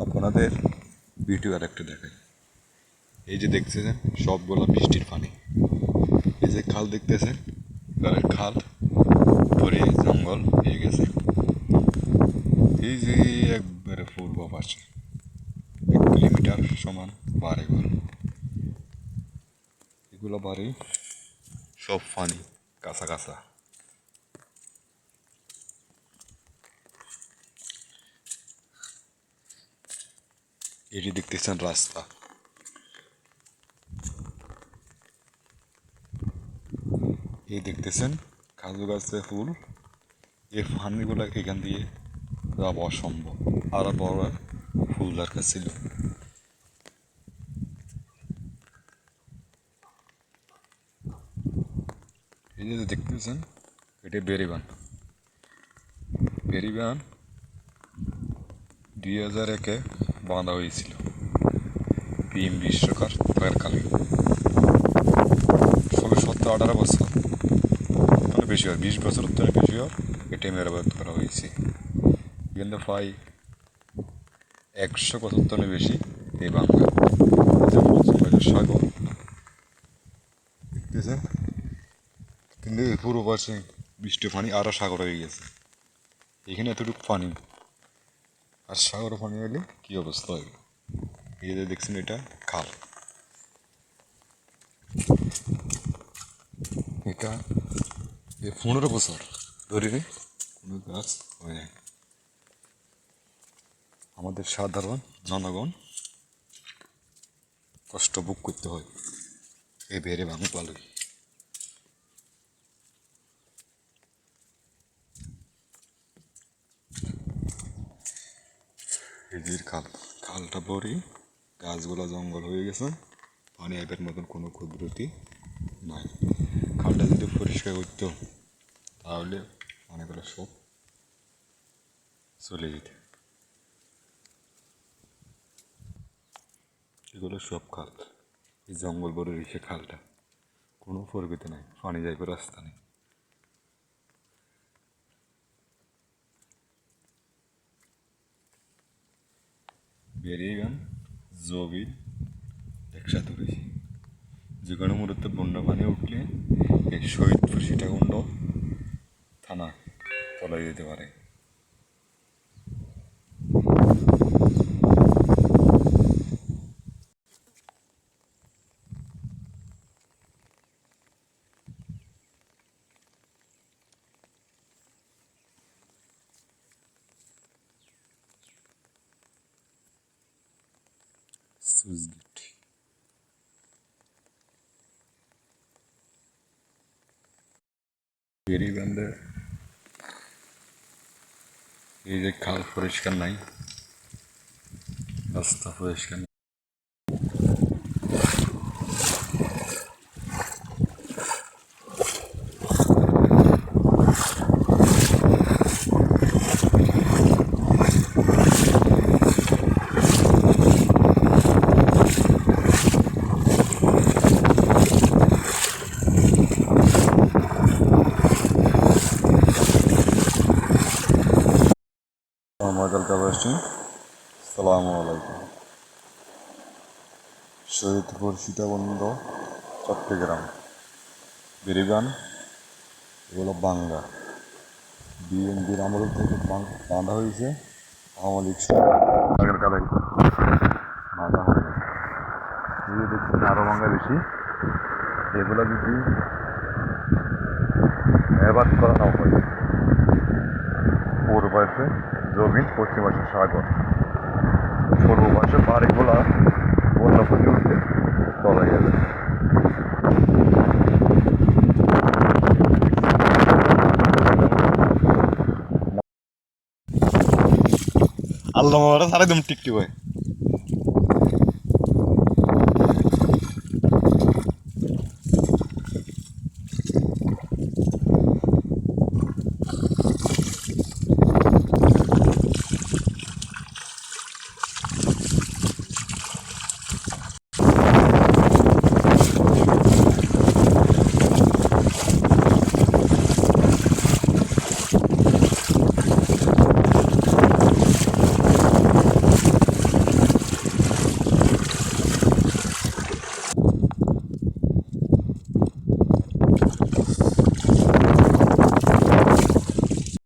আপনাদের ভিডিও আর একটা দেখাই। এই যে দেখতেছেন সবগুলো বৃষ্টির পানি। এই যে খাল দেখতেছেন, খাল ভরে জঙ্গল হয়ে গেছে। এই যে একবারে পূর্ব পাশে 1 কিলোমিটার সমান বাড়িঘর, এগুলো বাড়ি সব পানি কাঁচা কাঁচা। এটি দেখতেছেন রাস্তা। এই দেখতেছেন কাজু গাছের ফুল। এই পানিগুলো এখান দিয়ে যাওয়া অসম্ভব, আরো বড় ফুল দরকার ছিল। এই যে দেখতেছেন এটা বেরিবান। বেরিবান 2001-এ বাঁধা হয়েছিল পিএম বিশ্বকাপের কালে। 17-18 বছর মানে বেশি হয়, 20 বছরের থেকে বেশি হয় এটা মেরামত করা হয়েছে। কিন্তু প্রায় 100 বছর থেকে বেশি এই বাংলা সাগর দেখতেছেন। কিন্তু এই পুরো পাশে বৃষ্টি পানি আরও সাগর হয়ে গেছে। এখানে এতটুকু পানি আর সাগর পানি হলে কী অবস্থা হবে। এই যে দেখছেন এটা খাল। এটা 15 বছর ধরে কোনো গাছ হয় না। আমাদের সাধারণ জনগণ কষ্ট ভোগ করতে হয় এই বেড়ে ভাঙে পালই। এদের খালটা ভরে গাছগুলো জঙ্গল হয়ে গেছে, পানি আইবার মতন কোনো কুদরতি নাই। খালটা যদি পরিষ্কার করতো তাহলে পানিগুলো সব চলে যেত। এগুলো সব খাল, এই জঙ্গল ভরে রেখে খালটা কোনো প্রগতি নাই, পানি যাইবার রাস্তা নেই। বেরিয়ে গান জবিন একসাথে রয়েছে। যে কোনো মুহূর্তে বন্যা পানি উঠলে এই শহীদপুর সীতাকুণ্ড থানা তলায় যেতে পারে। সুইচগেট বেরিয়ে বান্ধে এই যে খাল পরিষ্কার নাই, রাস্তা পরিষ্কার নাই। আসসালামু আলাইকুম। শহীদপুর সীতাকুণ্ড চট্টগ্রাম বেরিবান এগুলো বাংলা বিএনপির আমল থেকে বাঁধা হয়েছে। আওয়ামী লীগ আগের কালে বাঁধা হয় না। দেখছেন আরও বাংলা বেশি। এগুলো যদি এবার করা না হয়, পূর্ব পাশে জমিন, পশ্চিম পাশে সাগর, পূর্ব পাশে বাড়িগুলা বন্যা পানি উঠে তলায় যাবে। আল্লাহ সারা একদম টিকটি হয়।